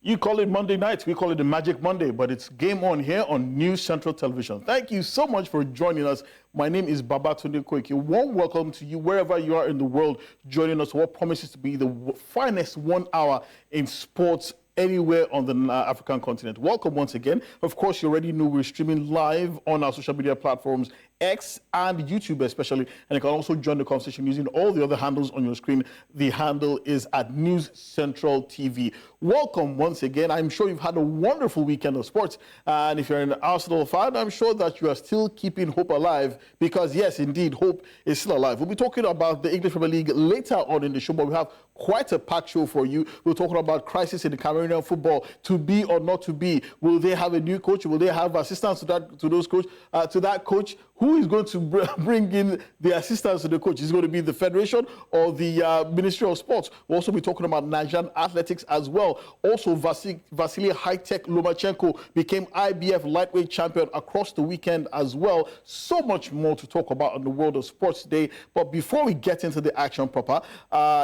You call it Monday night, we call it the Magic Monday, but it's game on here on News Central Television. Thank you so much for joining us. My name is Babatunde Koiki. Warm welcome to you wherever you are in the world joining us. What promises to be the finest 1 hour in sports anywhere on the African continent. Welcome once again. Of course, you already know we're streaming live on our social media platforms, X and YouTube especially, and you can also join the conversation using all the other handles on your screen. The handle is at News Central TV. Welcome once again. I'm sure you've had a wonderful weekend of sports, and if you're an Arsenal fan, I'm sure that you are still keeping hope alive, because yes, indeed, hope is still alive. We'll be talking about the English Premier League later on in the show, but we have quite a packed show for you. We're talking about crisis in the Cameroonian football, to be or not to be. Will they have a new coach? Will they have assistants to that coach? Who is going to bring in the assistants to the coach? Is it going to be the Federation or the Ministry of Sports? We'll also be talking about Nigerian athletics as well. Also, Vasily High-Tech Lomachenko became IBF lightweight champion across the weekend as well. So much more to talk about in the world of sports today. But before we get into the action proper,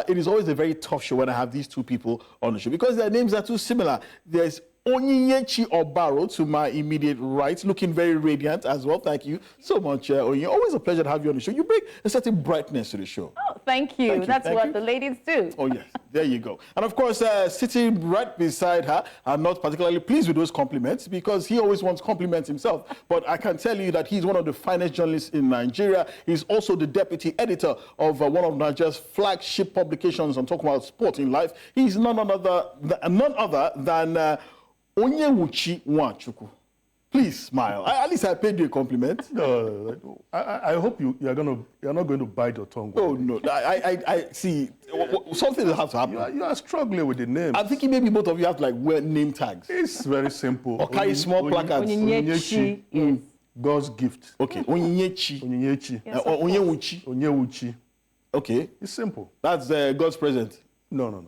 it is always a very tough show when I have these two people on the show, because their names are too similar. There's Onyinyechi Obaro to my immediate right, looking very radiant as well. Thank you so much, Onyinye. Always a pleasure to have you on the show. You bring a certain brightness to the show. Oh, thank you. That's what the ladies do. Oh, yes. There you go. And of course, sitting right beside her, I'm not particularly pleased with those compliments, because he always wants compliments himself. But I can tell you that he's one of the finest journalists in Nigeria. He's also the deputy editor of one of Nigeria's flagship publications. I'm talking about Sport in Life. He's none other than Onyewuchi Nwachukwu. Please smile. At least I paid you a compliment. No, I hope you're not going to bite your tongue. Oh no, I see. Something will have to happen. You are struggling with the name. I'm thinking maybe both of you have to wear name tags. It's very simple. Or carry small placards. Onyinyechi, yes. God's gift. Okay, Onyinyechi. Onyinyechi. Yes, Onyewuchi. Onyewuchi. Okay. It's simple. That's God's present. No.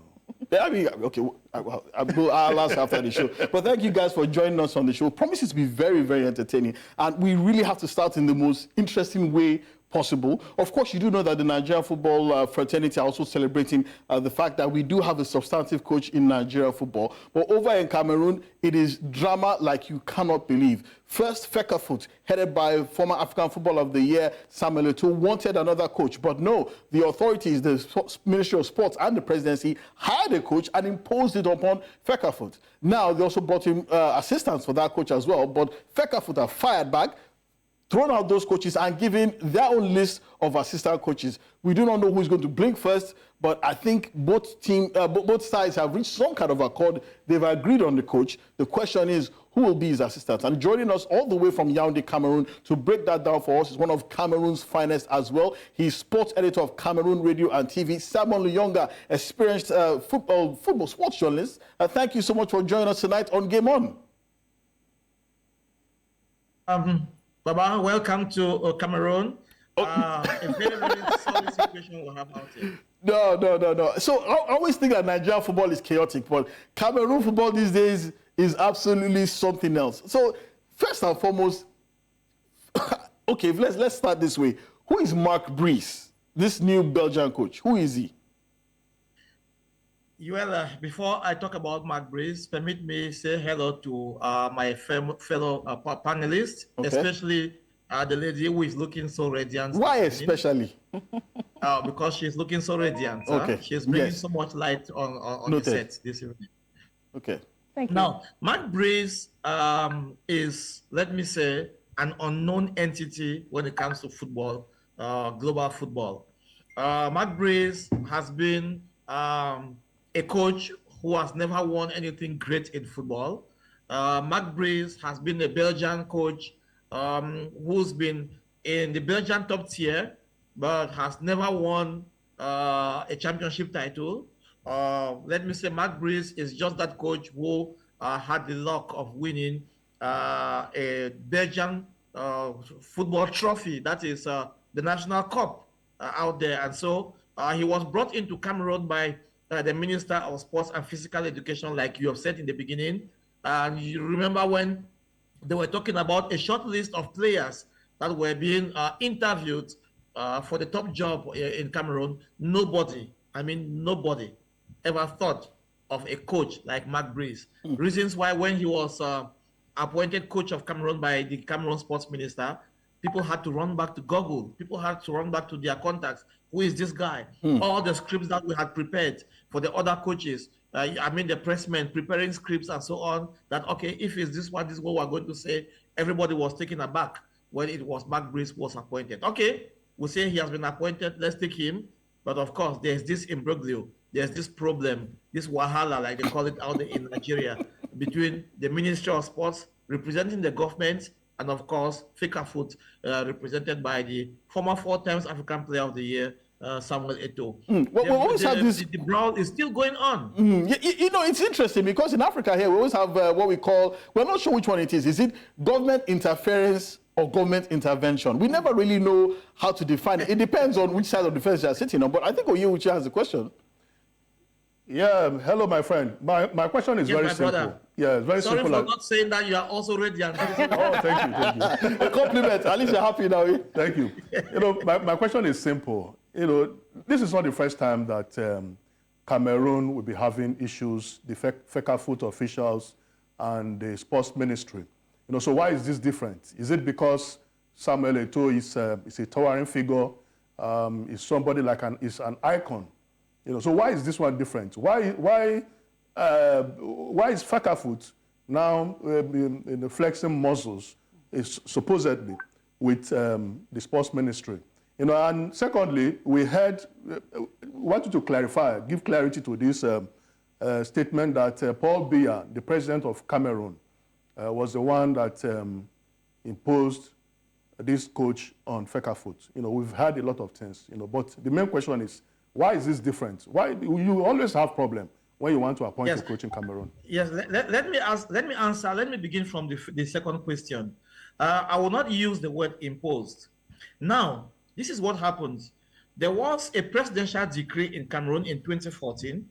I mean, okay, I'll ask after the show. But thank you guys for joining us on the show. Promises to be very, very entertaining. And we really have to start in the most interesting way possible. Of course, you do know that the Nigerian football fraternity are also celebrating the fact that we do have a substantive coach in Nigerian football. But over in Cameroon, it is drama like you cannot believe. First, Fecafoot, headed by former African Footballer of the Year, Samuel Eto'o, wanted another coach. But no, the authorities, the Ministry of Sports and the presidency hired a coach and imposed it upon Fecafoot. Now, they also brought in assistants for that coach as well. But Fecafoot are fired back, thrown out those coaches and given their own list of assistant coaches. We do not know who's going to blink first, but I think both sides have reached some kind of accord. They've agreed on the coach. The question is, who will be his assistant? And joining us all the way from Yaoundé, Cameroon, to break that down for us is one of Cameroon's finest as well. He's sports editor of Cameroon Radio and TV, Simon Luyonga, experienced football sports journalist. Thank you so much for joining us tonight on Game On. Baba, welcome to Cameroon. A very, very solid situation we have out here. No. So I always think that Nigerian football is chaotic, but Cameroon football these days is absolutely something else. So first and foremost, okay, let's start this way. Who is Marc Brice, this new Belgian coach? Who is he? Well, before I talk about Marc Brice, permit me say hello to my fellow panelists, okay, especially the lady who is looking so radiant. Why especially? Because she's looking so radiant. Okay. She's bringing so much light on the set this evening. Okay. Thank you. Now, Marc Brice is, let me say, an unknown entity when it comes to football, global football. Marc Brice has been a coach who has never won anything great in football. Marc Brice has been a Belgian coach who's been in the Belgian top tier, but has never won a championship title. Let me say Marc Brice is just that coach who had the luck of winning a Belgian football trophy, that is the National Cup out there. And so he was brought into Cameroon by the Minister of Sports and Physical Education, like you have said in the beginning. And you remember when they were talking about a short list of players that were being interviewed for the top job in Cameroon. Nobody ever thought of a coach like Mark Breeze. Reasons why when he was appointed coach of Cameroon by the Cameroon sports minister, people had to run back to Google. People had to run back to their contacts. Who is this guy? All the scripts that we had prepared for the other coaches, the pressmen preparing scripts and so on, that, okay, if it's this is what we're going to say, everybody was taken aback when it was Mark Breeze was appointed. Okay, we say he has been appointed, let's take him. But of course, there's this imbroglio, there's this problem, this wahala, like they call it out there in Nigeria, between the Ministry of Sports representing the government and, of course, Fecafoot, represented by the former 4 times African Player of the Year, Samuel Eto'o. The brawl is still going on. It's interesting because in Africa here, we always have what we call, we're not sure which one it is. Is it government interference or government intervention? We never really know how to define it. It depends on which side of the fence you're sitting on. But I think Oyewuchi has a question. Yeah, hello, my friend. My question is very simple. Brother. Yeah, it's very simple. Sorry for not saying that you are also ready. Oh, thank you. A compliment. At least you're happy now. Eh? Thank you. My question is simple. This is not the first time that Cameroon will be having issues, the Fecafoot officials and the sports ministry. So why is this different? Is it because Samuel Eto'o is a towering figure, is somebody is an icon? So why is this one different? Why is Fecafoot now flexing muscles, supposedly, with the sports ministry? And secondly, we wanted to clarify, give clarity to this statement that Paul Biya, the president of Cameroon, was the one that imposed this coach on Fecafoot. We've heard a lot of things, but the main question is, why is this different? Why you always have problem when you want to appoint a coach in Cameroon? Yes, let me answer. Let me begin from the second question. I will not use the word imposed. Now, this is what happens. There was a presidential decree in Cameroon in 2014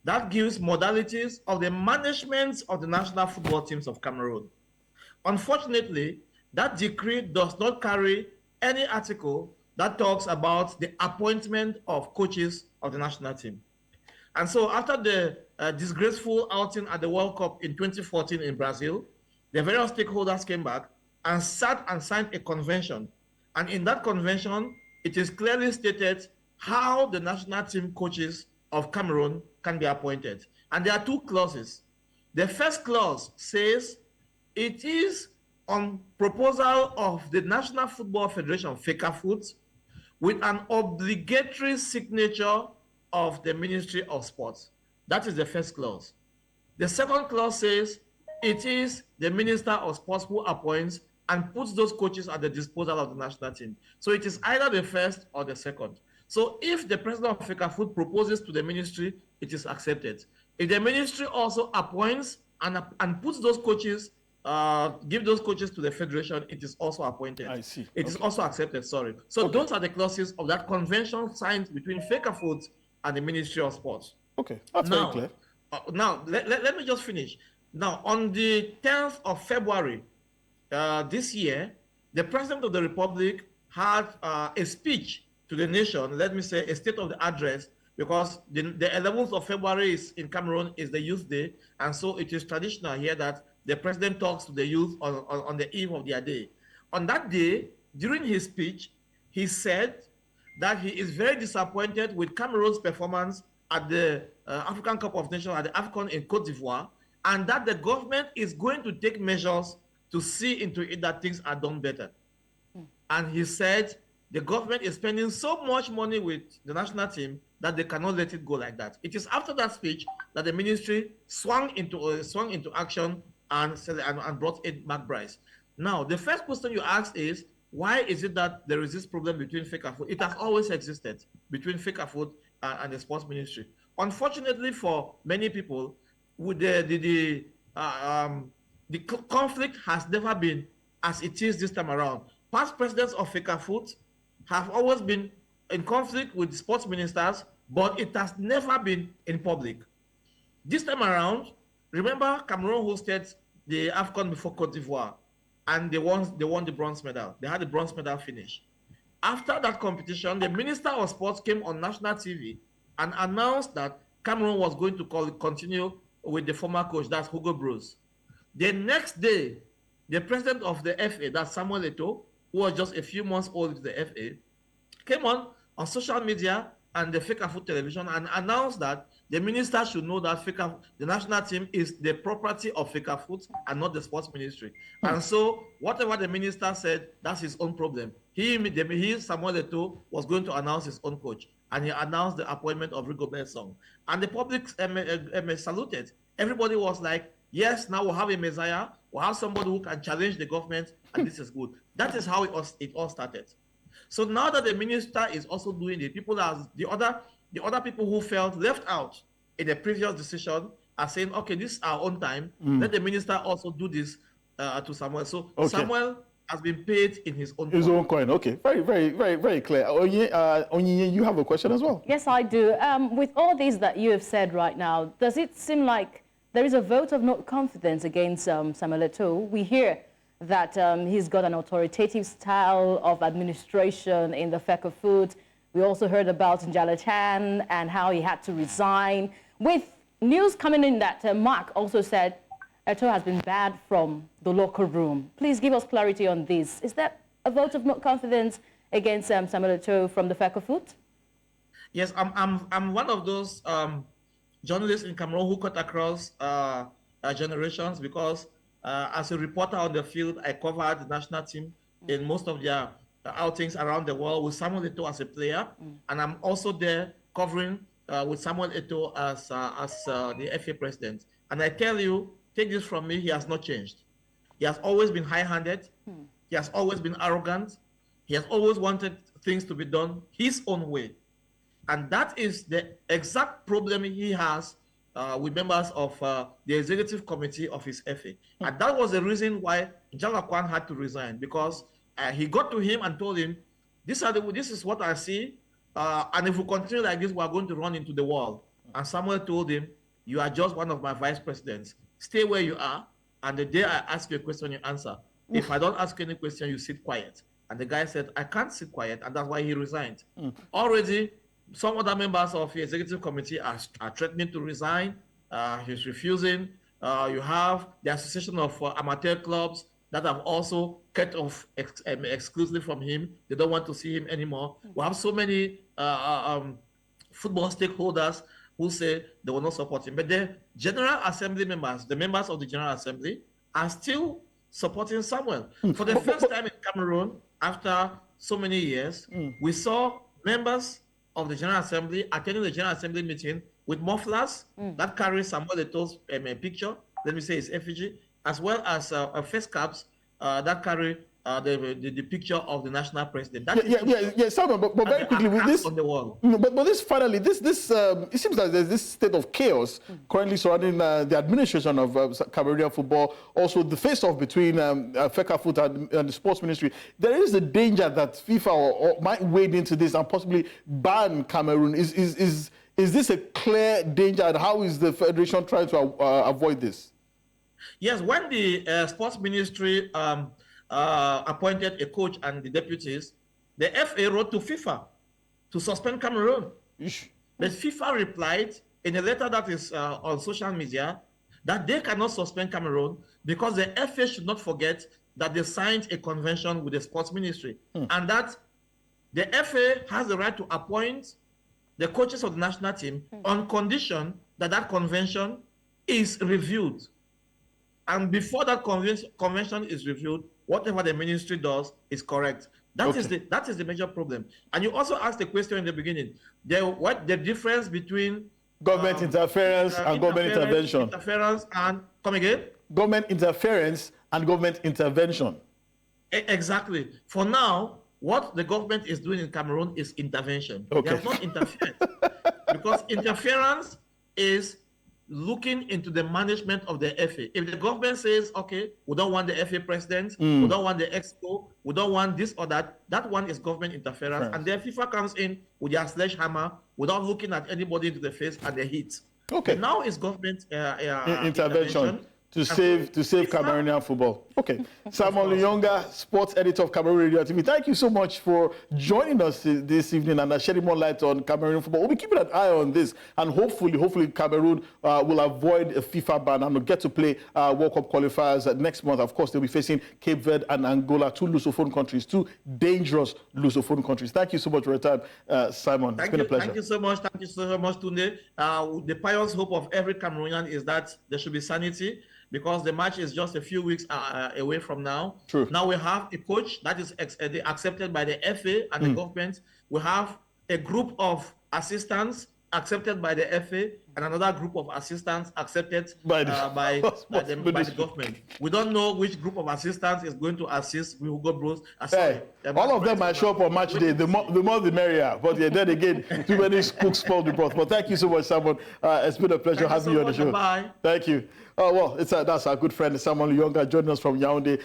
that gives modalities of the management of the national football teams of Cameroon. Unfortunately, that decree does not carry any article that talks about the appointment of coaches of the national team. And so after the disgraceful outing at the World Cup in 2014 in Brazil, the various stakeholders came back and sat and signed a convention. And in that convention, it is clearly stated how the national team coaches of Cameroon can be appointed. And there are 2 clauses. The first clause says it is on proposal of the National Football Federation, Fecafoot, with an obligatory signature of the Ministry of Sports. That is the first clause. The second clause says it is the Minister of Sports who appoints and puts those coaches at the disposal of the national team. So it is either the first or the second. So if the president of Fecafoot proposes to the ministry, it is accepted. If the ministry also appoints and puts those coaches, give those coaches to the federation, it is also appointed. I see. It is also accepted, sorry. So those are the clauses of that convention signed between Fecafoot and the Ministry of Sports. Okay, that's very clear. Now, let me just finish. Now, on the 10th of February this year, the President of the Republic had a speech to the nation, let me say a state of the address, because the 11th of February in Cameroon is the Youth Day, and so it is traditional here that the president talks to the youth on the eve of their day. On that day, during his speech, he said that he is very disappointed with Cameroon's performance at the African Cup of Nations, at the AFCON in Cote d'Ivoire, and that the government is going to take measures to see into it that things are done better. And he said the government is spending so much money with the national team that they cannot let it go like that. It is after that speech that the ministry swung into action and brought in Mark Breeze. Now, the first question you asked is, why is it that there is this problem between Fecafoot? It has always existed between Fecafoot and the sports ministry. Unfortunately for many people, with the conflict has never been as it is this time around. Past presidents of Fecafoot have always been in conflict with sports ministers, but it has never been in public. This time around, remember Cameroon hosted the AFCON before Cote d'Ivoire, and they won the bronze medal. They had the bronze medal finish. After that competition, the Minister of Sports came on national TV and announced that Cameroon was going to continue with the former coach, that's Hugo Broos. The next day, the president of the FA, that's Samuel Eto'o, who was just a few months old with the FA, came on social media and the Fecafoot television and announced that the minister should know that the national team is the property of Fecafoot and not the sports ministry. And so whatever the minister said, that's his own problem. He Samuel Eto'o, was going to announce his own coach, and he announced the appointment of Rigobert Song. And the public saluted. Everybody was like, yes, now we'll have a messiah, we'll have somebody who can challenge the government, and this is good. That is how it all started. So now that the minister is also doing it, the other people who felt left out in the previous decision are saying, okay, this is our own time. Let the minister also do this to Samuel. So Samuel has been paid in his own coin. His own coin. Okay, very, very, very, very clear. Onyinye, you have a question as well? Yes, I do. With all these that you have said right now, does it seem like there is a vote of no confidence against Samuel Eto'o? We hear that he's got an authoritative style of administration in the Fecafoot. We also heard about Njala Chan and how he had to resign. With news coming in that Mark also said Eto'o has been banned from the locker room. Please give us clarity on this. Is that a vote of no confidence against Samuel Eto'o from the Fecafoot? Yes, I'm one of those journalists in Cameroon who cut across generations, because as a reporter on the field, I covered the national team in most of their outings around the world with Samuel Eto'o as a player, and I'm also there covering with Samuel Eto'o as the FA president. And I tell you, take this from me, he has not changed. He has always been high-handed. He has always been arrogant. He has always wanted things to be done his own way. And that is the exact problem he has with members of the executive committee of his FA. And that was the reason why Njala Kwan had to resign, because he got to him and told him, this is what I see, and if we continue like this, we are going to run into the wall. And Samuel told him, you are just one of my vice presidents. Stay where you are, and the day I ask you a question, you answer. If I don't ask any question, you sit quiet. And the guy said, I can't sit quiet, and that's why he resigned. Already, some other members of the executive committee are threatening to resign. He's refusing. You have the Association of Amateur Clubs that have also cut off exclusively from him. They don't want to see him anymore. We have so many football stakeholders who say they will not support him. But the General Assembly members, the members of the General Assembly, are still supporting Samuel. For the first time in Cameroon, after so many years, we saw members of the General Assembly attending the General Assembly meeting with mufflers that carry Samuel Eto'o's picture, let me say his effigy, as well as face caps that carry the picture of the national president. Simon, but very quickly with this on the wall. But this finally, this it seems like there's this state of chaos currently surrounding the administration of Cameroonian football. Also, the face-off between Fecafoot and the sports ministry. There is a danger that FIFA might wade into this and possibly ban Cameroon. Is this a clear danger, and how is the federation trying to avoid this? Yes, when the sports ministry appointed a coach and the deputies, the FA wrote to FIFA to suspend Cameroon. But FIFA replied in a letter that is on social media that they cannot suspend Cameroon because the FA should not forget that they signed a convention with the sports ministry, and that the FA has the right to appoint the coaches of the national team on condition that that convention is reviewed. And before that convention is reviewed, whatever the ministry does is correct. That is the major problem. And you also asked the question in the beginning, what the difference between government interference and government intervention. Interference and, come again? Government interference and government intervention. Exactly. For now, what the government is doing in Cameroon is intervention. They have not interfered. Because interference is looking into the management of the FA. If the government says, okay, we don't want the FA president, we don't want the exco, we don't want this or that, that one is government interference. Right. And then FIFA comes in with their sledgehammer without looking at anybody into the face and they hit. Okay. But now it's government intervention. to save Cameroonian football. Okay. Simon Luyonga, sports editor of Cameroon Radio TV. Thank you so much for joining us this evening and shedding more light on Cameroonian football. We'll be keeping an eye on this, and hopefully Cameroon will avoid a FIFA ban and will get to play World Cup qualifiers next month. Of course, they'll be facing Cape Verde and Angola, two Lusophone countries, two dangerous Lusophone countries. Thank you so much for your time, Simon. It's been a pleasure. Thank you so much. Thank you so much, Tunde. The pious hope of every Cameroonian is that there should be sanity, because the match is just a few weeks away from now. True. Now we have a coach that is accepted by the FA and the government. We have a group of assistants accepted by the FA and another group of assistants accepted by the government. We don't know which group of assistants is going to assist Hugo Bros. Hey, all of them might show up on match day. The more the merrier. But yeah, then again, too many cooks spoil the broth. But thank you so much, Simon. It's been a pleasure having you on the show. Bye. Thank you. Oh, well, that's our good friend, Simon Luyonga, joining us from Yaoundé.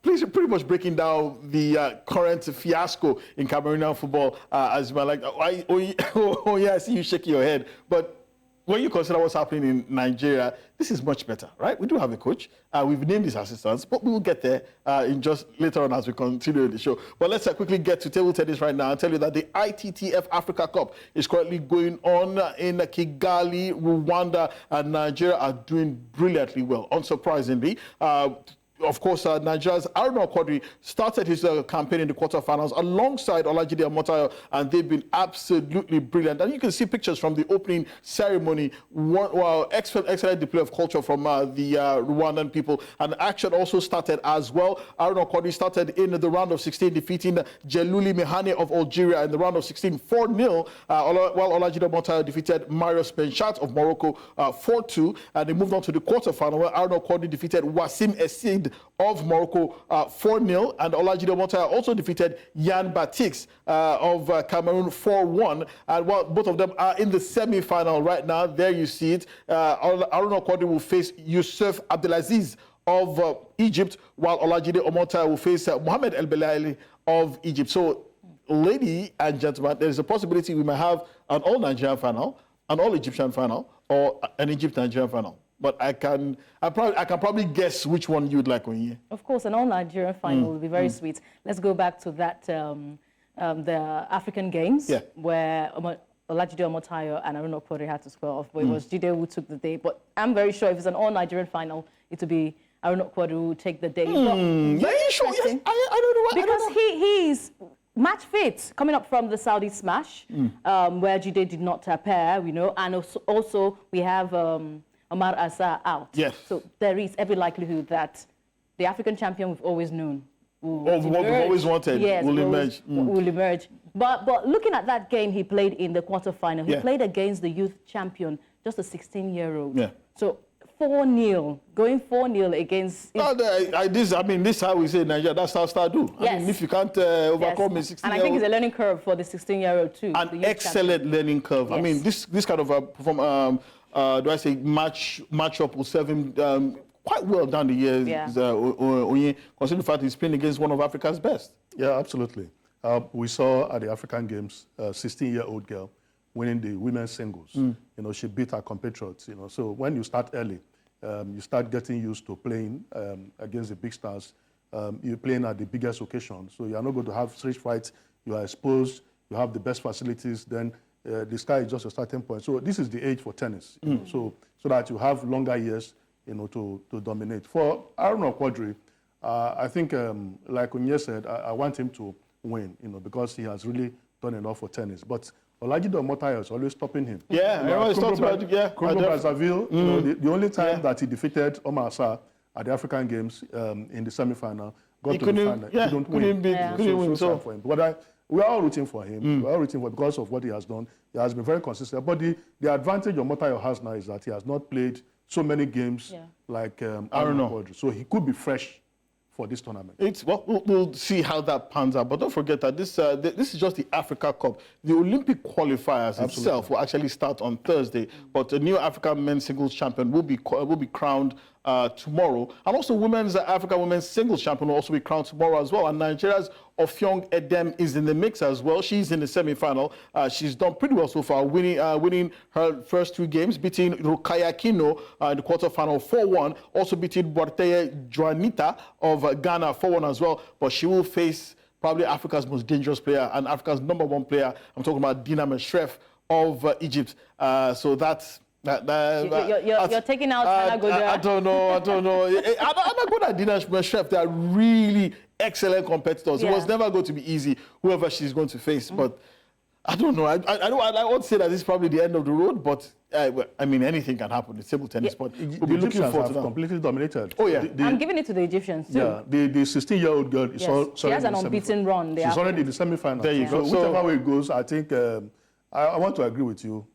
Please, pretty much breaking down the current fiasco in Cameroonian football. As well, like, oh yeah, I see you shaking your head. But when you consider what's happening in Nigeria, this is much better, right? We do have a coach. We've named his assistants, but we will get there in just later on as we continue the show. But let's quickly get to table tennis right now and tell you that the ITTF Africa Cup is currently going on in Kigali, Rwanda, and Nigeria are doing brilliantly well, unsurprisingly. Of course, Nigeria's Aruna Quadri started his campaign in the quarterfinals alongside Olajide Omotayo, and they've been absolutely brilliant. And you can see pictures from the opening ceremony. Excellent display of culture from the Rwandan people. And action also started as well. Aruna Quadri started in the round of 16, defeating Jeluli Mehane of Algeria in the round of 16, 4-0, while Olajide Omotayo defeated Marius Benchat of Morocco 4-2. And they moved on to the quarterfinal, where Aruna Quadri defeated Wassim Essid of Morocco 4-0, and Olajide Omotayo also defeated Yan Batix of Cameroon 4-1, and while both of them are in the semi-final right now, there you see it. Aruna Quadri will face Youssef Abdelaziz of Egypt, while Olajide Omotayo will face Mohamed El Belaili of Egypt. So, ladies and gentlemen, there is a possibility we might have an all-Nigerian final, an all-Egyptian final, or an Egypt-Nigerian final. But I can probably guess which one you'd like, Onye. Of course, an all-Nigerian final will be very sweet. Let's go back to that, the African Games, where Olajide Omotayo and Aruna Quadri had to square off, but it was Jide who took the day. But I'm very sure if it's an all-Nigerian final, it will be Aruna Quadri who take the day. Very sure? Yes. I don't know why. Because he's match fit, coming up from the Saudi Smash, where Jide did not pair, and also we have Omar Asa out. Yes. So there is every likelihood that the African champion we've always known what we've always wanted will emerge. Will emerge. But looking at that game he played in the quarterfinal, he played against the youth champion, just a 16-year-old. Yeah. So 4-0, going 4-0 against... this is how we say in Nigeria, that's how stars do. Yes. I mean, if you can't overcome a 16-year-old... And I think it's a learning curve for the 16-year-old too. An excellent learning curve. Yes. I mean, this kind of matchup will serve him quite well down the years, considering the fact he's playing against one of Africa's best. Yeah, absolutely. We saw at the African Games a 16-year-old girl winning the women's singles. She beat her compatriots. So when you start early, you start getting used to playing against the big stars. You're playing at the biggest occasion, so you're not going to have street fights. You are exposed. You have the best facilities. Then the sky is just a starting point. So this is the age for tennis, so that you have longer years, to dominate. For Aruna Quadri, I think, like Onye said, I want him to win, because he has really done enough for tennis. But Olajide Omotayo is always stopping him. Yeah, everyone's talking about it. Congo Brazzaville, the only time that he defeated Omar Asa at the African Games in the semi-final, got to the final. He couldn't win. So for him. But we are all rooting for him. We are all rooting for him because of what he has done. He has been very consistent. But the advantage Omotayo has now is that he has not played so many games like Aruna Quadri. So he could be fresh for this tournament. We'll see how that pans out. But don't forget that this is just the Africa Cup. The Olympic qualifiers itself will actually start on Thursday. But the new African men's singles champion will be crowned tomorrow. And also women's African women's singles champion will also be crowned tomorrow as well. And Nigeria's Ofyong Edem is in the mix as well. She's in the semi-final. She's done pretty well so far, winning her first 2 games, beating Rukaya Kino in the quarterfinal 4-1, also beating Boateye Juanita of Ghana 4-1 as well. But she will face probably Africa's most dangerous player and Africa's #1 player. I'm talking about Dina Meshref of Egypt. So that's... You're taking out Hannah Goda. I don't know. I'm good at Dina Meshref. They are really excellent competitors. Yeah. It was never going to be easy, whoever she's going to face. But I don't know. I won't say that this is probably the end of the road, but I mean, anything can happen. It's table tennis, but we'll be looking forward to that. Completely dominated. Oh, yeah. I'm giving it to the Egyptians, too. Yeah, the 16-year-old girl is She has an unbeaten run. She's already in the semi-final. There you go. So whichever way it goes, I think I want to agree with you,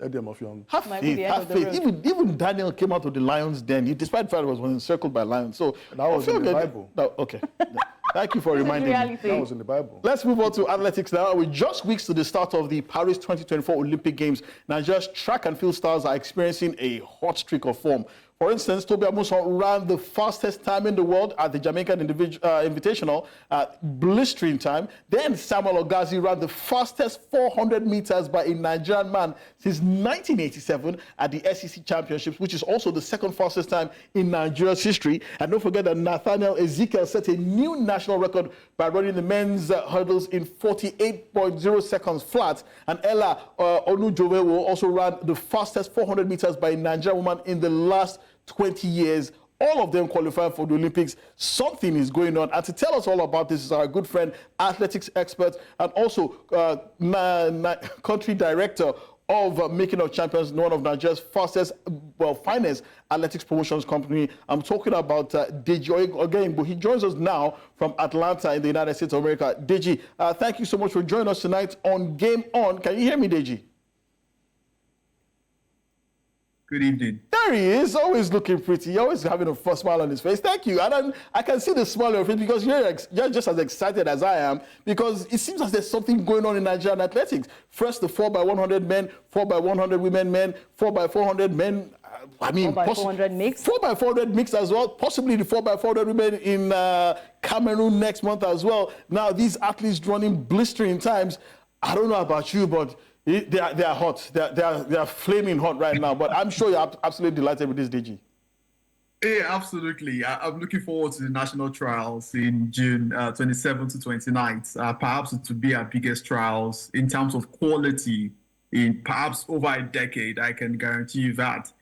Edem Ofyong. Have faith. Even Daniel came out of the lion's den, despite the fact he was encircled by lions. So that was in the Bible. Okay. Thank you for reminding me. That was in the Bible. Let's move on to athletics now. With just weeks to the start of the Paris 2024 Olympic Games, Nigeria's track and field stars are experiencing a hot streak of form. For instance, Tobi Amusan ran the fastest time in the world at the Jamaican Invitational, blistering time. Then Samuel Ogazi ran the fastest 400 meters by a Nigerian man since 1987 at the SEC Championships, which is also the second fastest time in Nigeria's history. And don't forget that Nathaniel Ezekiel set a new national record by running the men's hurdles in 48.0 seconds flat. And Ella Onujovewo also ran the fastest 400 meters by a Nigerian woman in the last 20 years. All of them qualified for the Olympics. Something is going on. And to tell us all about this is our good friend, athletics expert, and also country director of Making of Champions, one of Nigeria's finest athletics promotions company. I'm talking about Deji Ogayimbo. He joins us now from Atlanta in the United States of America. Deji, thank you so much for joining us tonight on Game On. Can you hear me, Deji? Good evening. There he is, always looking pretty, always having a first smile on his face. Thank you. And I can see the smile on your face because you're just as excited as I am, because it seems as there's something going on in Nigerian athletics. First, the 4x100 men, 4x100 women men, 4x400 men. I mean, 4x400 mix. 4x400 mix as well, possibly the 4x400 women in Cameroon next month as well. Now, these athletes running blistering times. I don't know about you, but they are hot. They are flaming hot right now. But I'm sure you're absolutely delighted with this, DG. Yeah, absolutely. I'm looking forward to the national trials in June 27th to 29th. Perhaps it will be our biggest trials in terms of quality in perhaps over a decade. I can guarantee you that.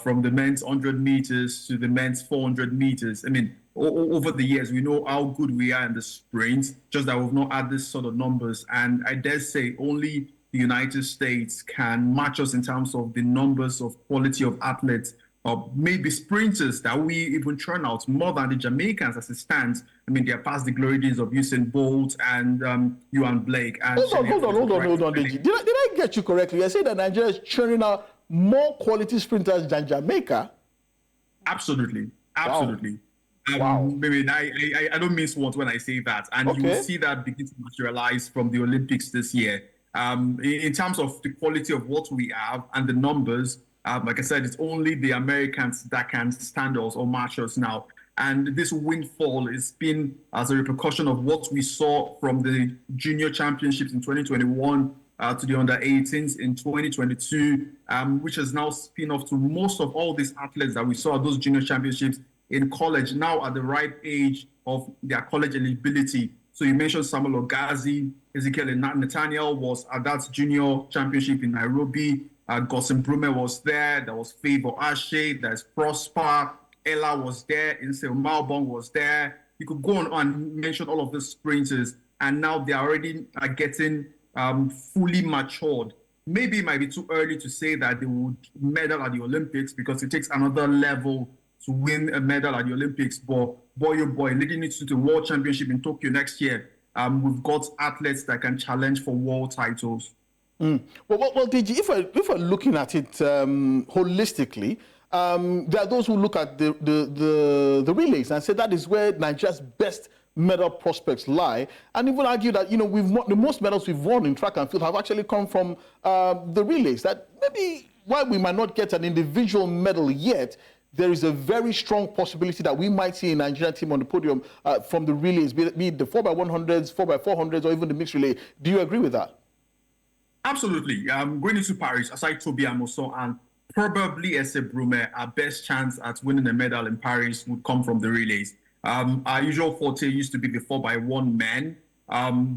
From the men's 100 meters to the men's 400 meters. I mean, over the years, we know how good we are in the sprint, just that we've not had this sort of numbers. And I dare say only the United States can match us in terms of the numbers of quality of athletes, or maybe sprinters that we even churn out more than the Jamaicans as it stands. I mean, they're past the glory days of Usain Bolt and Ewan Blake. And hold on, Deji. Did I get you correctly? I said that Nigeria is churning out more quality sprinters than Jamaica? Absolutely. Wow. Maybe I don't miss words when I say that. And you will see that begin to materialize from the Olympics this year. In terms of the quality of what we have and the numbers, like I said, it's only the Americans that can stand us or match us now. And this windfall has been as a repercussion of what we saw from the junior championships in 2021 to the under-18s in 2022, which has now spin off to most of all these athletes that we saw at those junior championships in college, now at the right age of their college eligibility. So you mentioned Samuel Ogazi, Ezekiel Nathaniel was at that junior championship in Nairobi. Gossen Brume was there. There was Favor Ashe. There's Prosper. Ella was there. Insel Malbon was there. You could go on and mention all of the sprinters, and now they are already getting fully matured. Maybe it might be too early to say that they would medal at the Olympics because it takes another level to win a medal at the Olympics. But boy, oh boy, leading into the World Championship in Tokyo next year, we've got athletes that can challenge for world titles. Well, DG, if we're looking at it holistically, there are those who look at the relays and say that is where Nigeria's best medal prospects lie, and even argue that the most medals we've won in track and field have actually come from the relays. That maybe why we might not get an individual medal yet, there is a very strong possibility that we might see a Nigerian team on the podium from the relays, be it the 4x100s, 4x400s, or even the mixed relay. Do you agree with that? Absolutely. Going into Paris, aside Tobi, Amusan, and probably Ese Brume, our best chance at winning a medal in Paris would come from the relays. Our usual forte used to be the 4x1 men,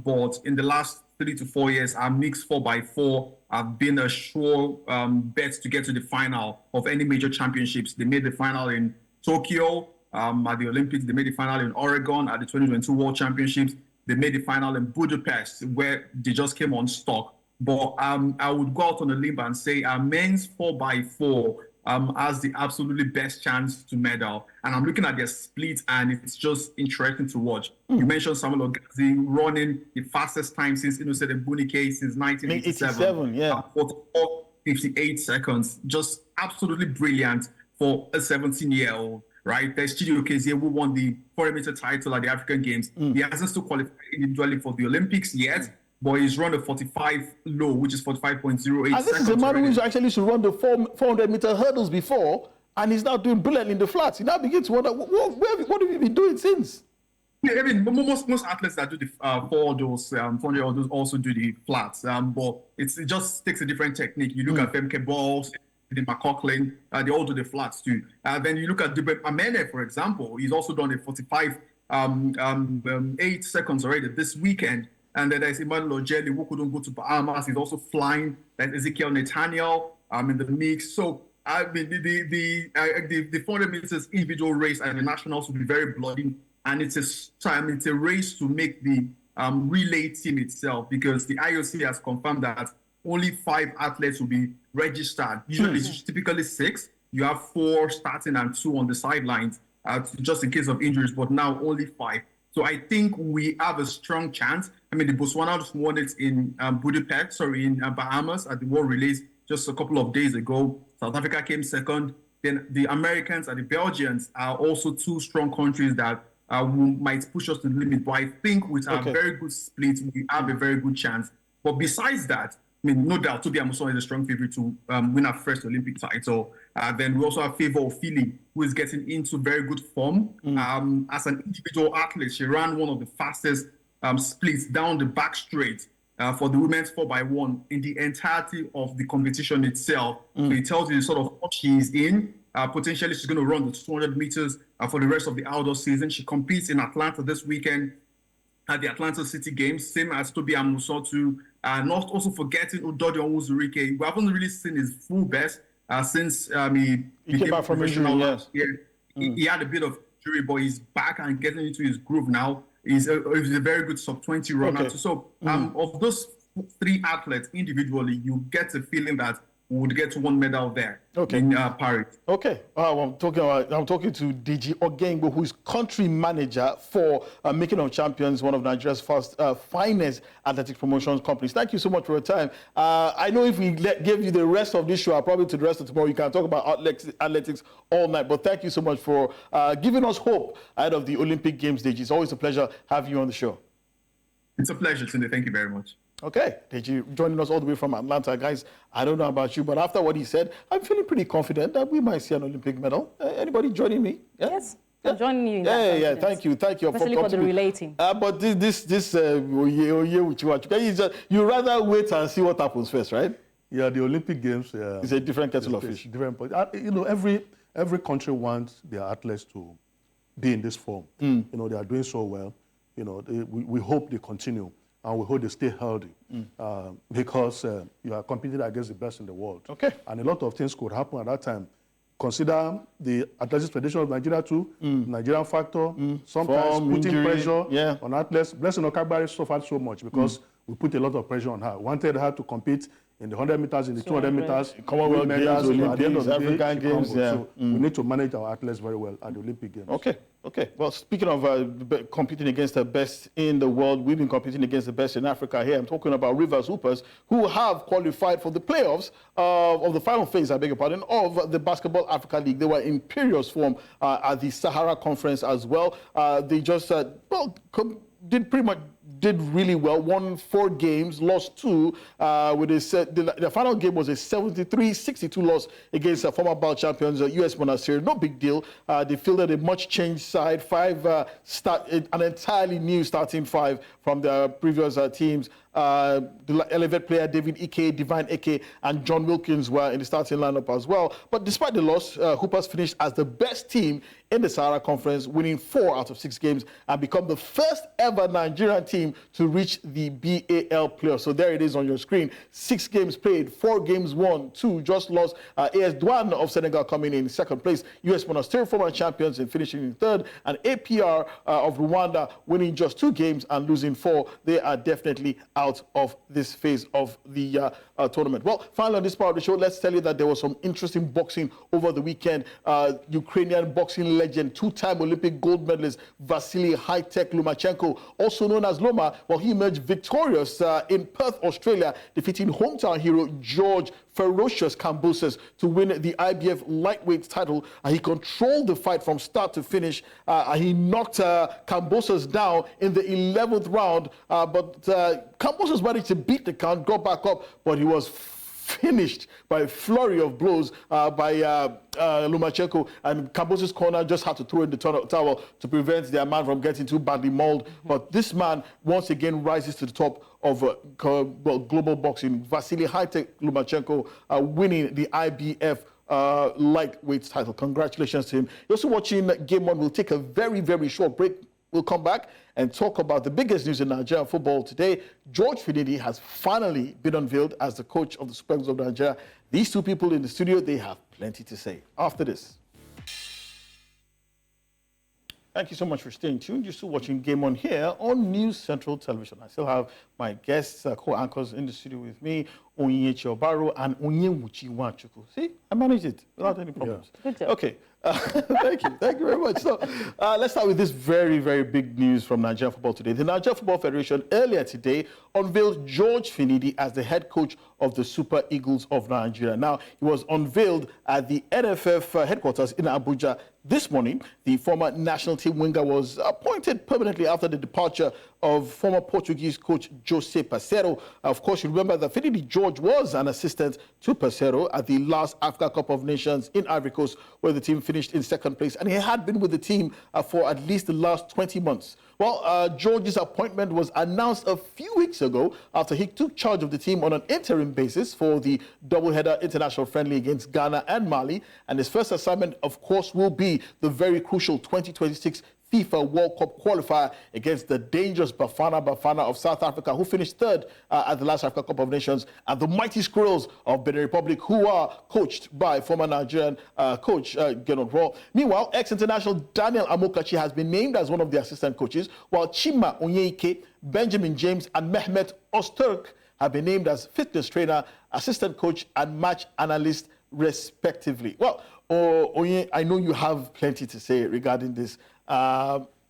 but in the last 3 to 4 years, our mixed 4x4 have been a sure bet to get to the final of any major championships. They made the final in Tokyo at the Olympics. They made the final in Oregon at the 2022 World Championships. They made the final in Budapest, where they just came on stock. But I would go out on a limb and say our men's 4x4 has the absolutely best chance to medal. And I'm looking at their split, and it's just interesting to watch. You mentioned Samuel Ogazi running the fastest time since Innocent Mbunike since 1987. 44:58 seconds. Just absolutely brilliant for a 17-year-old. Right, there's Chidi Okezie, who won the 400-meter title at the African Games. He hasn't still qualified individually for the Olympics yet, but he's run a 45 low, which is 45.08 seconds. And this is a man who actually used to run the 400-meter hurdles before, and he's now doing brilliantly in the flats. He now begins to wonder, what have you been doing since? Yeah, I mean, most athletes that do the 400 also do the flats, but it just takes a different technique. You look at Femke Balls, the McCaughlin, they all do the flats too. Then you look at Dube Amene, for example. He's also done a 45.8 seconds already this weekend. And then there's Emmanuel Ojeli, who couldn't go to Bahamas. He's also flying. There's Ezekiel Nathaniel in the mix. So I mean, the 400 meters individual race and the nationals will be very bloody. And it's a race to make the relay team itself, because the IOC has confirmed that only 5 athletes will be registered. Usually it's typically 6. You have 4 starting and 2 on the sidelines, just in case of injuries, but now only 5. So I think we have a strong chance. I mean, the Botswana won it in Bahamas at the World Relays just a couple of days ago. South Africa came second. Then the Americans and the Belgians are also 2 strong countries that might push us to the limit. But I think with a very good split, we have a very good chance. But besides that, I mean, no doubt, Tobi Amusan is a strong favorite to win our first Olympic title. Then we also have Favour Ofili, who is getting into very good form. As an individual athlete, she ran one of the fastest splits down the back straight for the women's 4x1 in the entirety of the competition itself. So it tells you the sort of what she is in. Potentially, she's going to run the 200 meters for the rest of the outdoor season. She competes in Atlanta this weekend at the Atlanta City Games, same as Tobi Amusan too. Not also forgetting Udodi Onwuzurike. We haven't really seen his full best since he came back from injury. Last year. He had a bit of injury, but he's back and getting into his groove now. He's a very good sub-20 runner. Okay. So of those 3 athletes individually, you get the feeling that we would get 1 medal there in Paris. Okay. I'm talking to DG Ogengbo, who is country manager for Making of Champions, one of Nigeria's finest athletics promotions companies. Thank you so much for your time. I know if we gave you the rest of this show, probably to the rest of tomorrow, you can talk about athletics all night. But thank you so much for giving us hope ahead of the Olympic Games, DG. It's always a pleasure having you on the show. It's a pleasure, Tunde. Thank you very much. Okay, DG joining us all the way from Atlanta. Guys, I don't know about you, but after what he said, I'm feeling pretty confident that we might see an Olympic medal. Anybody joining me? Yeah? Yes, I'm joining you in that confidence. Thank you. Especially for the relating. But you rather wait and see what happens first, right? Yeah, the Olympic Games it's a different kettle of fish. Different, every country wants their athletes to be in this form. They are doing so well. We hope they continue. And we hope they stay healthy because you are competing against the best in the world. Okay. And a lot of things could happen at that time. Consider the Athletics Federation of Nigeria too, Nigerian factor, sometimes putting pressure on athletes. Blessing Okagbare suffered so much because we put a lot of pressure on her. We wanted her to compete in the 100 meters, in the 200 meters, Commonwealth Games, Olympics, African Games. So we need to manage our athletes very well at the Olympic Games. Okay. Well, speaking of competing against the best in the world, we've been competing against the best in Africa here. I'm talking about Rivers Hoopers, who have qualified for the playoffs of the final phase, I beg your pardon, of the Basketball Africa League. They were in imperious form at the Sahara Conference as well. They just did pretty much did really well, won 4 games, lost 2. The final game was a 73-62 loss against former World champions US Monastir. No big deal. They fielded a much changed side, an entirely new starting 5 from their previous teams. The Elevate player David Ike, Divine Ike, and John Wilkins were in the starting lineup as well. But despite the loss, Hoopers finished as the best team in the Sahara Conference, winning 4 out of 6 games and become the first ever Nigerian team to reach the BAL playoffs. So there it is on your screen. 6 games played, 4 games won, 2 just lost. AS Douane of Senegal coming in second place. US Monastir, former champions, and finishing in third. And APR of Rwanda winning just 2 games and losing 4. They are definitely out of this phase of the tournament. Well, finally on this part of the show, let's tell you that there was some interesting boxing over the weekend. Ukrainian boxing legend, 2-time Olympic gold medalist Vasily High-Tech Lomachenko, also known as Loma, well, he emerged victorious in Perth, Australia, defeating hometown hero George Ferocious Kambosos to win the IBF lightweight title. He controlled the fight from start to finish. He knocked Kambosos down in the 11th round, but Kambosos managed to beat the count, got back up, but he was finished by a flurry of blows by Lomachenko, and Kambosos' corner just had to throw in the towel to prevent their man from getting too badly mauled. But this man once again rises to the top of global boxing. Vasily High-Tech Lomachenko winning the IBF lightweight title. Congratulations to him. You're also watching Game On. We'll take a very, very short break. We'll come back and talk about the biggest news in Nigerian football today. George Finidi has finally been unveiled as the coach of the Super Eagles of Nigeria. These 2 people in the studio, they have plenty to say. After this. Thank you so much for staying tuned. You're still watching Game On here on News Central Television. I still have my guests, co-anchors in the studio with me, Onyinyechi Obaro and Onyewuchi Nwachukwu. See, I managed it without any problems. Yeah. Good job. Okay. Thank you very much. So let's start with this very, very big news from Nigerian football today. The Nigerian Football Federation earlier today unveiled George Finidi as the head coach of the Super Eagles of Nigeria. Now, he was unveiled at the NFF headquarters in Abuja this morning. The former national team winger was appointed permanently after the departure of former Portuguese coach Jose Parceiro. Of course, you remember that Finidi George was an assistant to Parceiro at the last Africa Cup of Nations in Ivory Coast, where the team finished in second place, and he had been with the team for at least the last 20 months. Well, George's appointment was announced a few weeks ago after he took charge of the team on an interim basis for the doubleheader international friendly against Ghana and Mali. And his first assignment, of course, will be the very crucial 2026 FIFA World Cup qualifier against the dangerous Bafana of South Africa, who finished third at the last Africa Cup of Nations, and the mighty Squirrels of Benin Republic, who are coached by former Nigerian coach Gernot Rohr. Meanwhile, ex-international Daniel Amokachi has been named as one of the assistant coaches, while Chima Onyeke, Benjamin James, and Mehmet Öztürk have been named as fitness trainer, assistant coach, and match analyst, respectively. Well, Onye, I know you have plenty to say regarding this.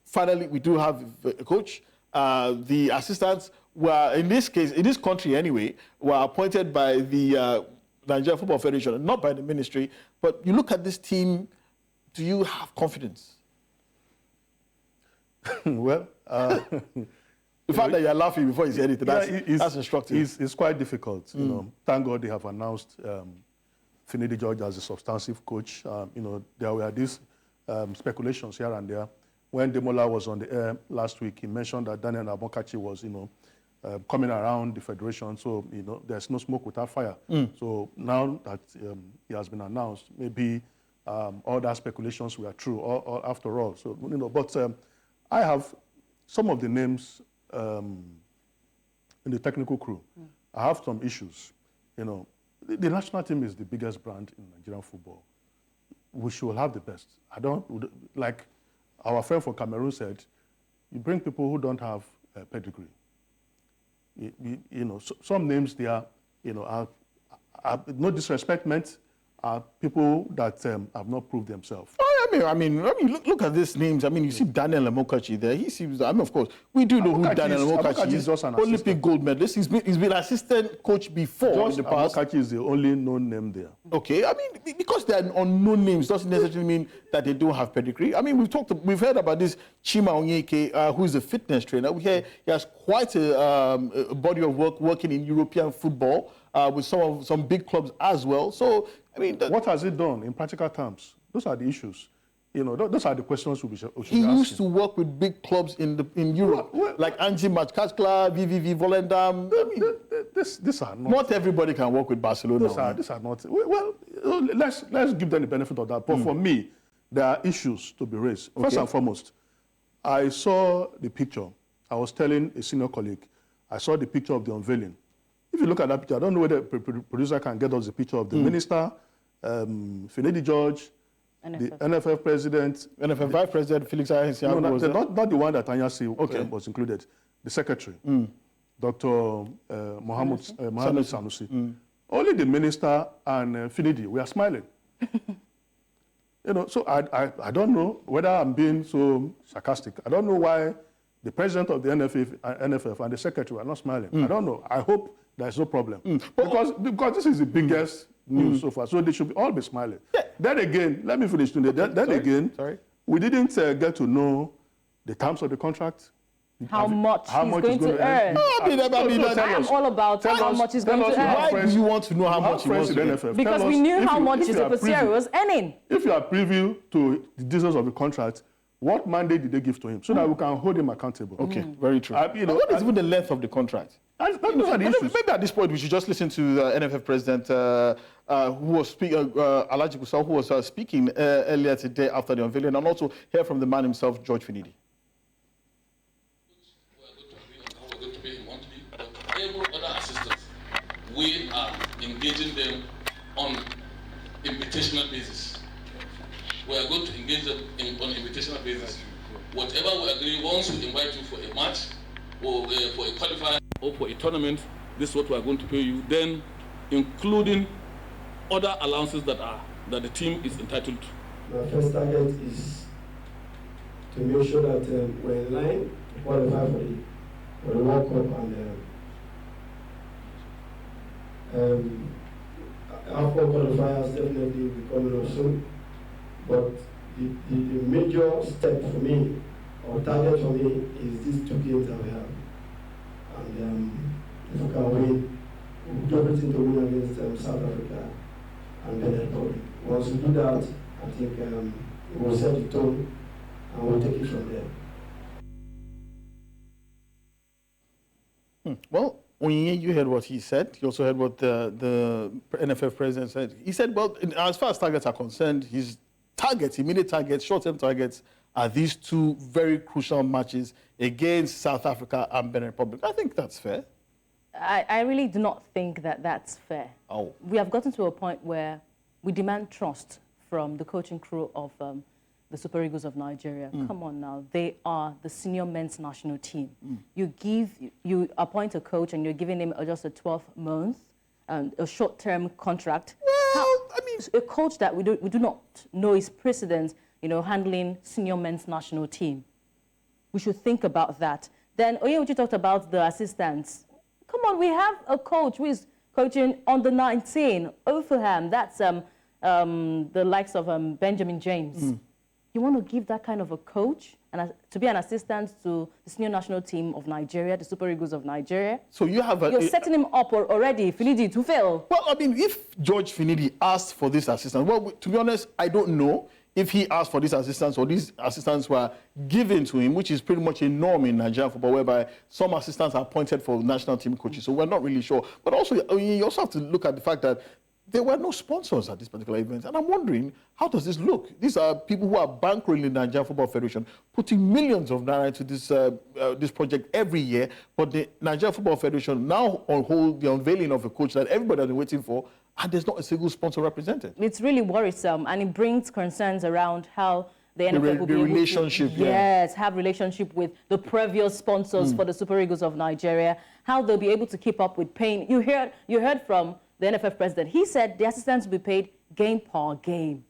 Finally, we do have a coach. The assistants were, in this case, in this country anyway, were appointed by the Nigerian Football Federation, not by the ministry. But you look at this team, do you have confidence? Well, the fact that you're laughing before you say anything, that's instructive. It's quite difficult. You know, thank God they have announced Finidi George as a substantive coach. You know, there were these speculations here and there. When Demola was on the air last week, he mentioned that Daniel Amokachi was, you know, coming around the federation. So, you know, there's no smoke without fire. So now that he has been announced, maybe all that speculations were true, after all. So, you know, but I have some of the names in the technical crew. I have some issues. You know, the national team is the biggest brand in Nigerian football. We should have the best. I don't, like our friend from Cameroon said, you bring people who don't have a pedigree. You know, some names there, you know, are no disrespect meant, are people that have not proved themselves. I mean, look at these names. I mean, you see Daniel Amokachi there. He seems, I mean, of course, we do know who Daniel Amokachi is. Just an Olympic assistant. gold medalist. He's been assistant coach before in the past. Amokachi is the only known name there. Okay, I mean, because they are unknown names doesn't necessarily mean that they don't have pedigree. I mean, we've heard about this Chima Onyeke, who is a fitness trainer. We hear he has quite a body of work working in European football with some big clubs as well. So, I mean, what has he done in practical terms? Those are the issues. You know, those are the questions we should he be asking. used to work with big clubs in Europe, like Anji Machkashkla, VVV Volendam. I mean, these are not everybody can work with Barcelona. These are not. Well, let's give them the benefit of that. But for me, there are issues to be raised. First and foremost, I saw the picture. I was telling a senior colleague, I saw the picture of the unveiling. If you look at that picture, I don't know whether the producer can get us the picture of the minister, Finidi George, the NFF president, NFF vice president Felix Ayensi. No, not the one that Anyasi was included. The secretary, Dr. Mohammed Sanusi. Only the minister and Finidi, we are smiling. You know, so I don't know whether I'm being so sarcastic. I don't know why the president of the NFF and the secretary are not smiling. I don't know. I hope there's no problem. Because this is the biggest news so far, so they should all be smiling. Yeah. Then again, let me finish today. We didn't get to know the terms of the contract. How much he's going to earn. I'm all about how much he's going to earn. Why do you want to know how much he wants to earn? Because we knew how much his superstar was earning. If you are privy to the details of the contract, what mandate did they give to him so that we can hold him accountable? Okay, very true. What is even the length of the contract? Maybe at this point we should just listen to the NFF president who was speaking, Alhaji Gusau, who was speaking earlier today after the unveiling, and also hear from the man himself, George Finidi. Other assistants, we are engaging them on invitational basis. We are going to engage them on invitational basis. Whatever we agree, once we invite you for a match or for a qualifier or for a tournament, this is what we are going to pay you. Then, including other allowances that the team is entitled to. My first target is to make sure that we're in line to qualify for the World Cup and our qualifiers definitely will be coming up soon. But the major step for me, or target for me, is these 2 games that we have. And if we can win, we'll do everything to win against South Africa and Benin Republic. Once we do that, I think we'll set the tone and we'll take it from there. Well, you heard what he said. You also heard what the NFF president said. He said, well, as far as targets are concerned, his targets, immediate targets, short-term targets, are these 2 very crucial matches against South Africa and Benin Republic. I think that's fair. I really do not think that that's fair. Oh. We have gotten to a point where we demand trust from the coaching crew of the Super Eagles of Nigeria. Come on now, they are the senior men's national team. You appoint a coach and you're giving him just a 12-month, a short-term contract. I mean, a coach that we do not know his precedent, handling senior men's national team. We should think about that. Then Oyewuchi talked about the assistants. Come on, we have a coach who is coaching under 19, Ofakham. That's the likes of Benjamin James. You want to give that kind of a coach and to be an assistant to the senior national team of Nigeria, the Super Eagles of Nigeria? So you're setting him up already, Finidi, to fail. Well, I mean, if George Finidi asked for this assistant, well, to be honest, I don't know if he asked for these assistants or these assistants were given to him, which is pretty much a norm in Nigerian football, whereby some assistants are appointed for national team coaches. So we're not really sure. But also, you also have to look at the fact that there were no sponsors at this particular event. And I'm wondering, how does this look? These are people who are bankrolling the Nigerian Football Federation, putting millions of naira into this project every year. But the Nigerian Football Federation now on hold the unveiling of a coach that everybody has been waiting for, and there's not a single sponsor represented. It's really worrisome, and it brings concerns around how the NFF will be relationship, able to, yes, have relationship with the previous sponsors for the Super Eagles of Nigeria, how they'll be able to keep up with paying. You heard from the NFF president, he said the assistants will be paid game per game.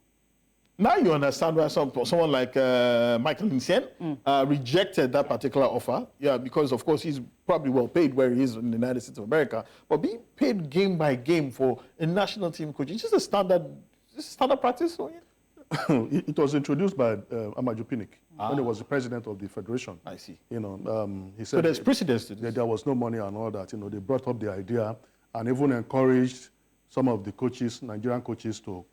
Now you understand why someone like Michael Insien rejected that particular offer. Yeah, because of course he's probably well paid where he is in the United States of America. But being paid game by game for a national team coach, it's just a standard practice. So, yeah. It was introduced by Amaju Pinnick when he was the president of the federation. I see. He said so there's precedence to this. There was no money and all that. They brought up the idea and even encouraged some of the coaches, Nigerian coaches, to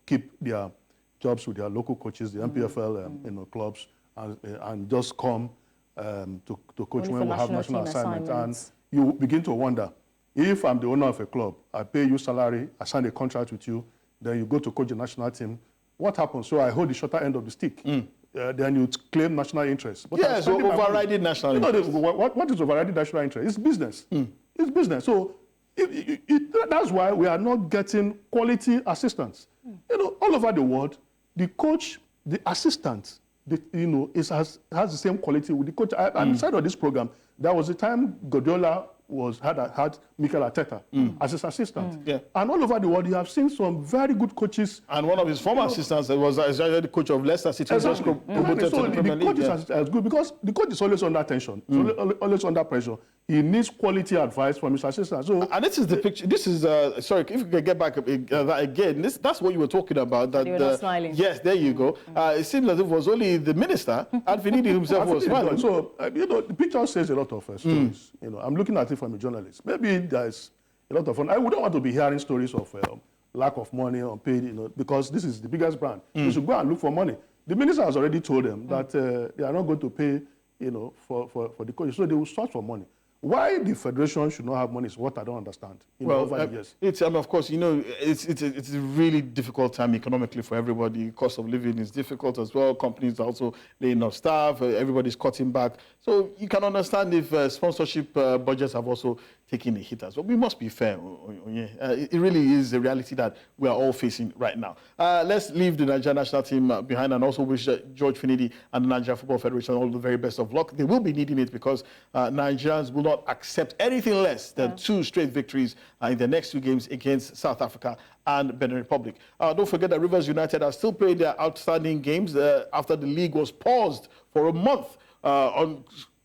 keep their jobs with their local coaches, the MPFL clubs, and just come to coach when we have national assignments. And you begin to wonder, if I'm the owner of a club, I pay you salary, I sign a contract with you, then you go to coach the national team, what happens? So I hold the shorter end of the stick. Then you claim national interest. But yeah, so overriding national interest. What is overriding national interest? It's business. It's business. So that's why we are not getting quality assistants. All over the world, the coach, the assistant, has the same quality with the coach. On the side of this program, there was a time Guardiola had Mikel Arteta as his assistant. Yeah. And all over the world, you have seen some very good coaches. And one of his former assistants was the coach of Leicester City. Exactly. So the coach is as good because the coach is always under tension, always under pressure. He needs quality advice from his assistant. So, and this is the picture. This is sorry, if you can get back that again. That's what you were talking about. That you were not smiling. Yes, there you go. It seemed as if it was only the minister, and Finidi himself was smiling. So the picture says a lot of stories. I'm looking at it from a journalist. Maybe there's a lot of fun. I wouldn't want to be hearing stories of lack of money, unpaid, because this is the biggest brand. They should go and look for money. The minister has already told them that they are not going to pay, for the coaches, so they will search for money. Why the federation should not have money is what I don't understand. Over the years. It's of course, it's a really difficult time economically for everybody. Cost of living is difficult as well. Companies are also laying off staff. Everybody's cutting back. So you can understand if sponsorship budgets have also taken a hit as well. We must be fair. It really is a reality that we are all facing right now. Let's leave the Nigerian national team behind and also wish George Finidi and the Nigerian Football Federation all the very best of luck. They will be needing it because Nigerians will not accept anything less than 2 straight victories in the next 2 games against South Africa and Benin Republic. Don't forget that Rivers United are still playing their outstanding games after the league was paused for a month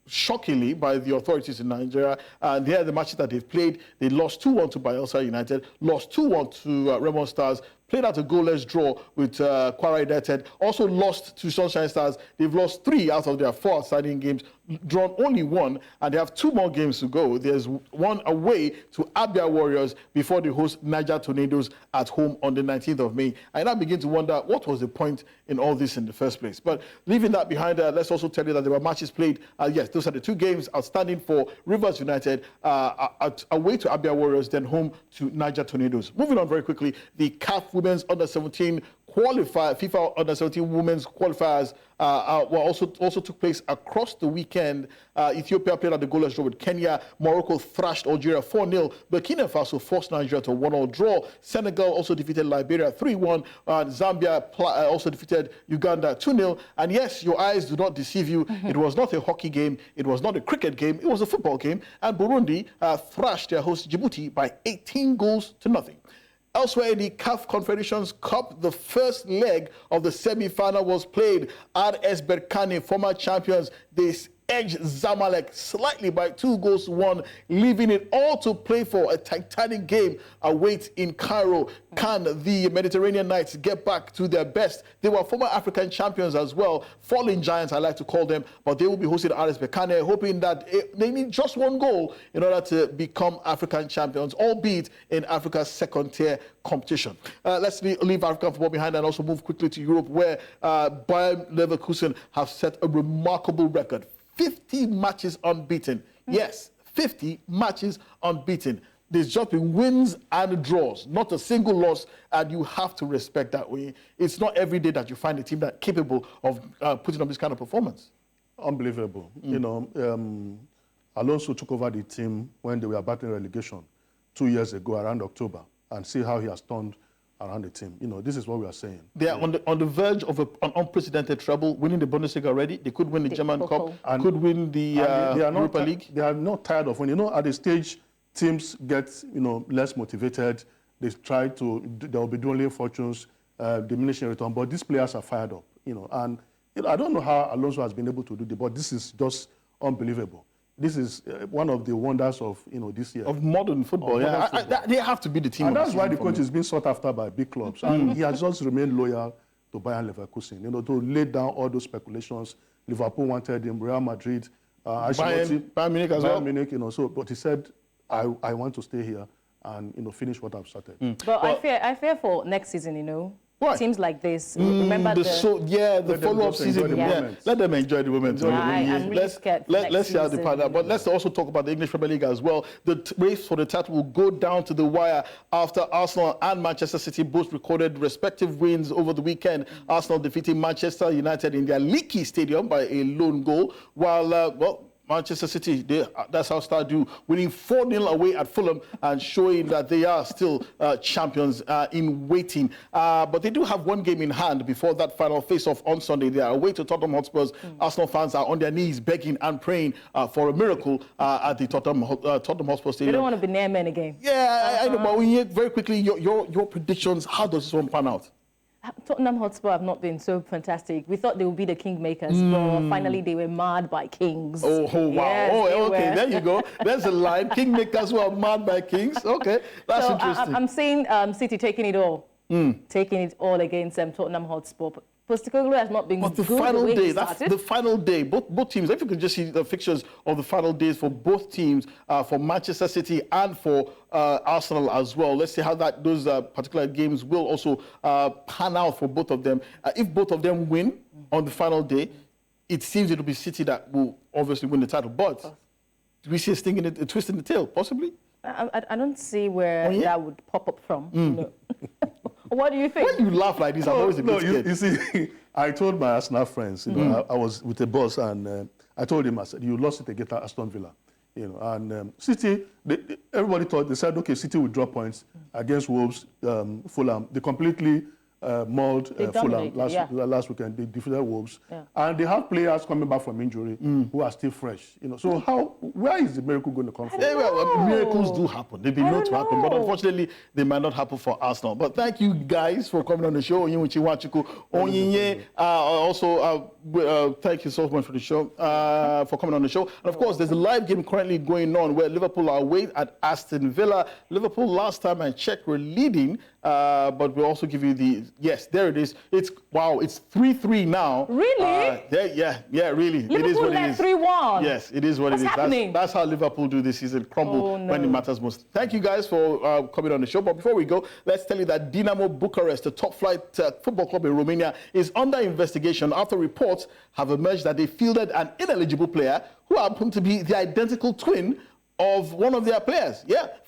shockingly by the authorities in Nigeria. And here are the matches that they've played. They lost 2-1 to Bayelsa United, lost 2-1 to Remo Stars, played out a goalless draw with Kwara United, also lost to Sunshine Stars. They've lost 3 out of their 4 outstanding games, drawn only 1, and they have 2 more games to go. There's one away to Abia Warriors before they host Niger Tornadoes at home on the 19th of May. I now begin to wonder what was the point in all this in the first place. But leaving that behind, let's also tell you that there were matches played. Yes, those are the 2 games outstanding for Rivers United, away to Abia Warriors, then home to Niger Tornadoes. Moving on very quickly, the CAF Women's Under-17 FIFA Under-17 Women's qualifiers also took place across the weekend. Ethiopia played at the goalless draw with Kenya. Morocco thrashed Algeria 4-0. Burkina Faso forced Nigeria to a 1-1 draw. Senegal also defeated Liberia 3-1. Zambia also defeated Uganda 2-0. And yes, your eyes do not deceive you. It was not a hockey game. It was not a cricket game. It was a football game. And Burundi thrashed their host Djibouti by 18 goals to nothing. Elsewhere in the CAF Confederations Cup, the first leg of the semi-final was played. RS Berkane, former champions, they edged Zamalek slightly by 2-1, leaving it all to play for. A titanic game awaits in Cairo. Can the Mediterranean Knights get back to their best? They were former African champions as well, fallen giants I like to call them, but they will be hosting RS Berkane, hoping that they need just 1 goal in order to become African champions, albeit in Africa's second-tier competition. Let's leave African football behind and also move quickly to Europe, where Bayern Leverkusen have set a remarkable record. 50 matches unbeaten. Yes, 50 matches unbeaten. There's just been wins and draws, not a single loss, and you have to respect that way. It's not every day that you find a team that's capable of putting up this kind of performance. Unbelievable. Alonso took over the team when they were battling relegation 2 years ago around October, and see how he has turned around the team. This is what we are saying. They are on the verge of an unprecedented treble, winning the Bundesliga already. They could win the German Cup, could win the Europa League. They are not tired of winning. At the stage, teams get, less motivated. They try to, they'll be dwindling fortunes, diminishing return. But these players are fired up, and I don't know how Alonso has been able to do this, but this is just unbelievable. This is one of the wonders of this year. Of modern football, they have to be the team. And that's why the coach is being sought after by big clubs. And he has just remained loyal to Bayern Leverkusen, to lay down all those speculations. Liverpool wanted him, Real Madrid, Bayern Munich as well. Munich, but he said, I want to stay here and finish what I've started. But I fear for next season, Why? Teams like this. Remember the follow-up season. Let them enjoy the moment. I'm really scared. Let's see how they pan out. But let's also talk about the English Premier League as well. The race for the title will go down to the wire after Arsenal and Manchester City both recorded respective wins over the weekend. Arsenal defeating Manchester United in their leaky stadium by a lone goal, while Manchester City, that's how Star do, winning 4-0 away at Fulham and showing that they are still champions in waiting. But they do have one game in hand before that final face-off on Sunday. They are away to Tottenham Hotspurs. Arsenal fans are on their knees begging and praying for a miracle at the Tottenham Hotspur Stadium. They don't want to be near men again. Yeah, I know, but very quickly, your predictions, how does this one pan out? Tottenham Hotspur have not been so fantastic. We thought they would be the kingmakers, but finally they were marred by kings. Oh wow. Yes, okay, there you go. There's a line. Kingmakers who are marred by kings. Okay, that's interesting. I'm seeing City taking it all. Taking it all against Tottenham Hotspur. Postecoglou has not been good. But the final day, that's the final day. Both teams, if you could just see the fixtures of the final days for both teams, for Manchester City and for Arsenal as well. Let's see how those particular games will also pan out for both of them. If both of them win on the final day, it seems it will be City that will obviously win the title. But do we see a twist in the tail, possibly? I don't see where that would pop up from. What do you think? When you laugh like this, I'm always a bit scared. You see, I told my Arsenal friends, I was with a boss, and I told him, I said, you lost it against Aston Villa. And City, everybody thought, they said, okay, City will drop points against Wolves, Fulham. They completely mauled Fulham last weekend. They defeated Wolves. Yeah. And they have players coming back from injury who are still fresh. So where is the miracle going to come from? Miracles do happen. They've been known to happen. But unfortunately, they might not happen for Arsenal. But thank you guys for coming on the show. Also, thank you so much for the show, for coming on the show. And of course, there's a live game currently going on where Liverpool are away at Aston Villa. Liverpool, last time I checked, were leading, but we'll also give you yes, there it is. It's 3-3 now. Really? Really. Liverpool it is what led it is. 3-1. Yes, it is what What's it is. Happening? That's how Liverpool do this season, crumble when it matters most. Thank you guys for coming on the show. But before we go, let's tell you that Dinamo Bucharest, the top flight football club in Romania, is under investigation after reports have emerged that they fielded an ineligible player who happened to be the identical twin of one of their players.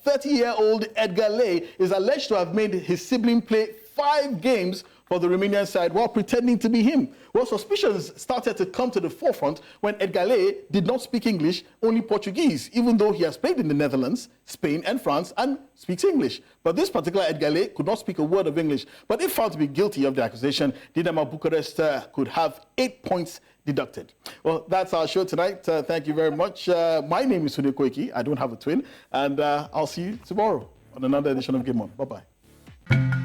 30-year-old Edgar Ley is alleged to have made his sibling play 5 games for the Romanian side while pretending to be him. Well, suspicions started to come to the forefront when Edgar Ley did not speak English, only Portuguese, even though he has played in the Netherlands, Spain, and France, and speaks English. But this particular Edgar Ley could not speak a word of English. But if found to be guilty of the accusation, Dinamo Bucharest could have 8 points deducted. Well, that's our show tonight. Thank you very much. My name is Finidi George. I don't have a twin. And I'll see you tomorrow on another edition of Game On. Bye-bye.